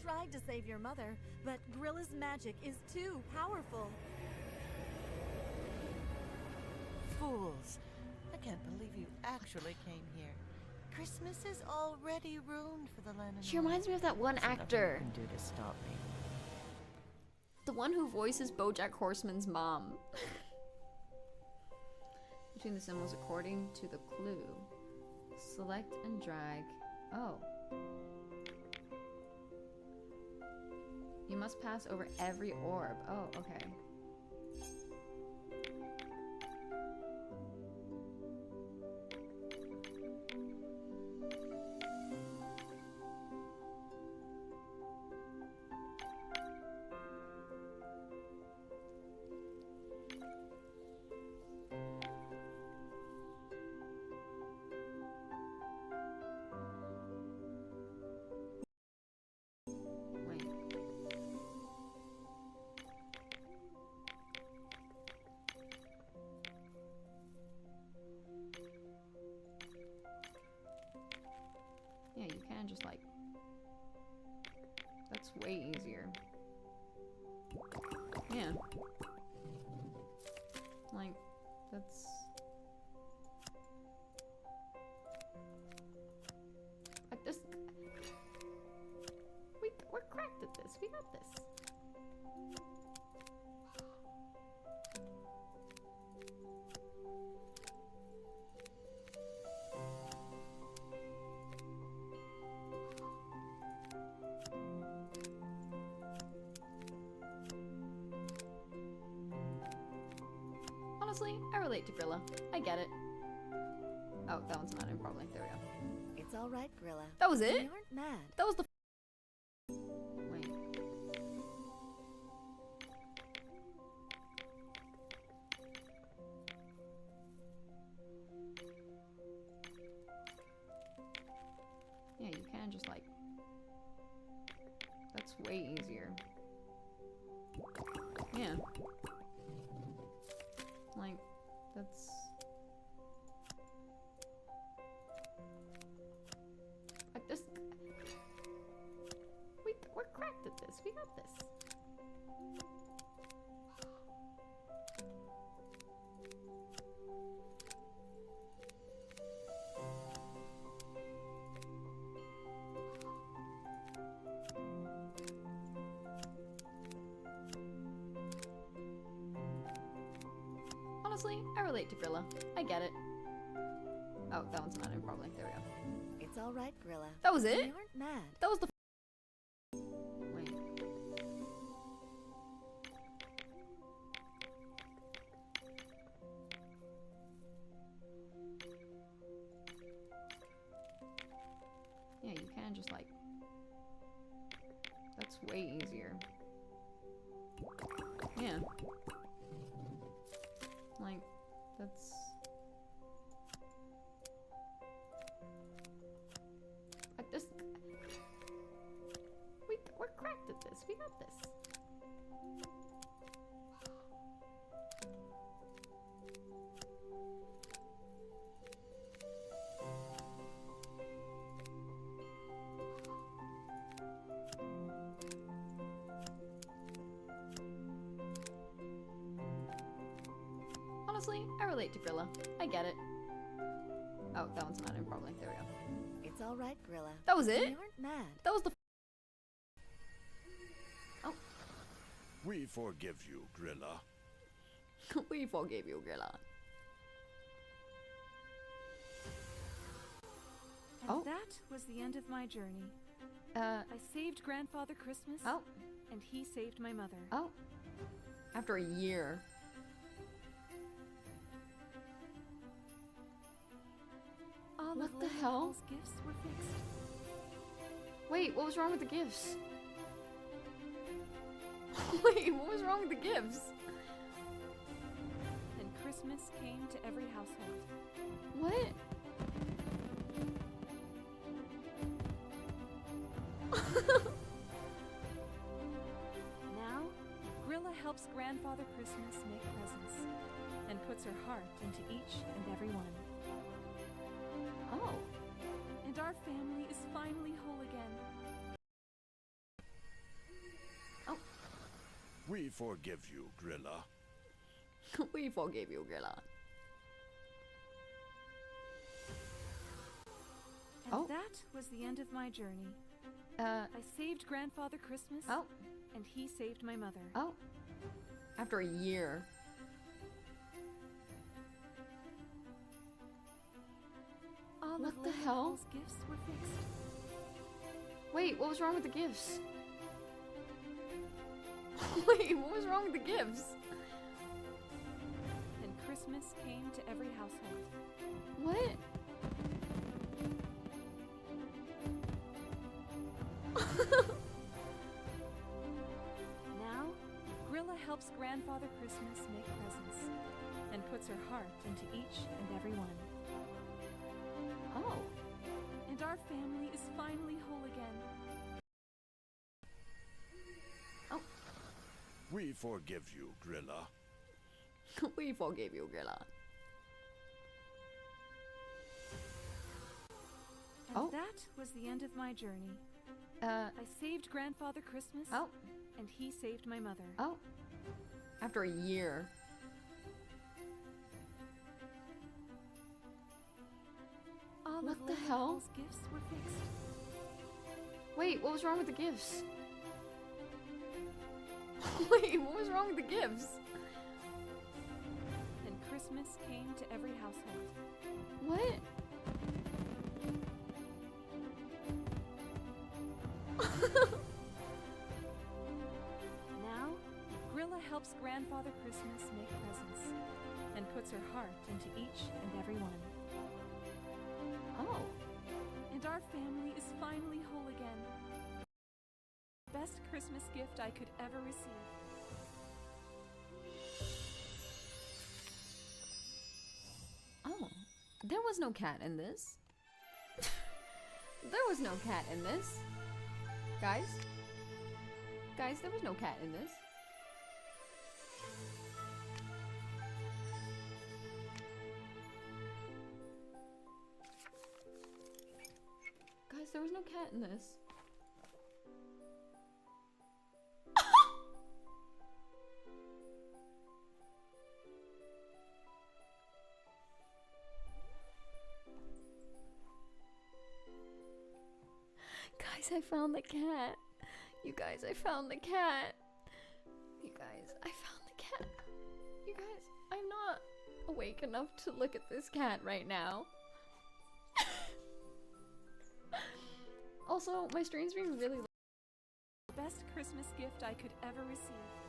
tried to save your mother, but Grilla's magic is too powerful. Fools! I can't believe you actually came here. Christmas is already ruined for the Lennon. She reminds me of that one There's nothing actor. you can do to stop me. The one who voices BoJack Horseman's mom. Between the symbols according to the clue. Select and drag. Oh. You must pass over every orb. Oh, okay. Wait. Yeah, you can just like... That's way easier. Yeah. Like, that's... Like this... We're cracked at this. We got this. Honestly, I relate to Grilla. I get it. Oh, that one's not in probably. There we go. It's all right, Grilla. That was We it? aren't mad. That was the... Wait. Yeah, you can just like... That's way easier. Yeah. Like, that's... Like this... We're cracked at this. We got this. Honestly, I relate to Grilla. I get it. Oh, that one's not in probably. There we go. It's all right, Grilla. That was We it? aren't mad. That was the... Wait. Yeah, you can just like... That's way easier. Yeah. Like, that's... Like this... We're cracked at this. We got this. Honestly, I relate to Grilla. I get it. Oh, that one's not in probably. There we go. It's all right, Grilla. That was We it? aren't mad. That was the... Oh. We forgive you, Grilla. We forgave you, Grilla. And Oh. that was the end of my journey. Uh, I saved Grandfather Christmas, oh. and he saved my mother. Oh. After a year. All What of the Lady hell? Hall's gifts were fixed. Wait, what was wrong with the gifts? Wait, what was wrong with the gifts? And Christmas came to every household. What? Now, Grilla helps Grandfather Christmas make presents, and puts her heart into each and every one. Oh. And our family is finally whole again. We forgive you, Grilla. We forgave you, Grilla. And Oh. that was the end of my journey. Uh, I saved Grandfather Christmas, oh, and he saved my mother. oh. After a year. All What of the Lady hell? Hall's gifts were fixed. Wait, what was wrong with the gifts? Wait, what was wrong with the gifts? And Christmas came to every household. What? Now, Grilla helps Grandfather Christmas make presents and puts her heart into each and every one. Oh. And our family is finally whole again. We forgive you, Grilla. We forgave you, Grilla. And Oh. that was the end of my journey. Uh, I saved Grandfather Christmas, oh, and he saved my mother. oh. After a year. All What of the Lady hell? Hall's gifts were fixed. Wait, what was wrong with the gifts? Wait, what was wrong with the gifts? And Christmas came to every household. What? Now, Grilla helps Grandfather Christmas make presents and puts her heart into each and every one. Oh. And our family is finally whole again. Best Christmas gift I could ever receive. Oh. There was no cat in this. There was no cat in this. Guys? Guys, there was no cat in this. Guys, there was no cat in this. Guys, I found the cat. You guys, I found the cat. You guys, I found the cat. You guys, I'm not awake enough to look at this cat right now. Also, my stream's being really Best Christmas gift I could ever receive.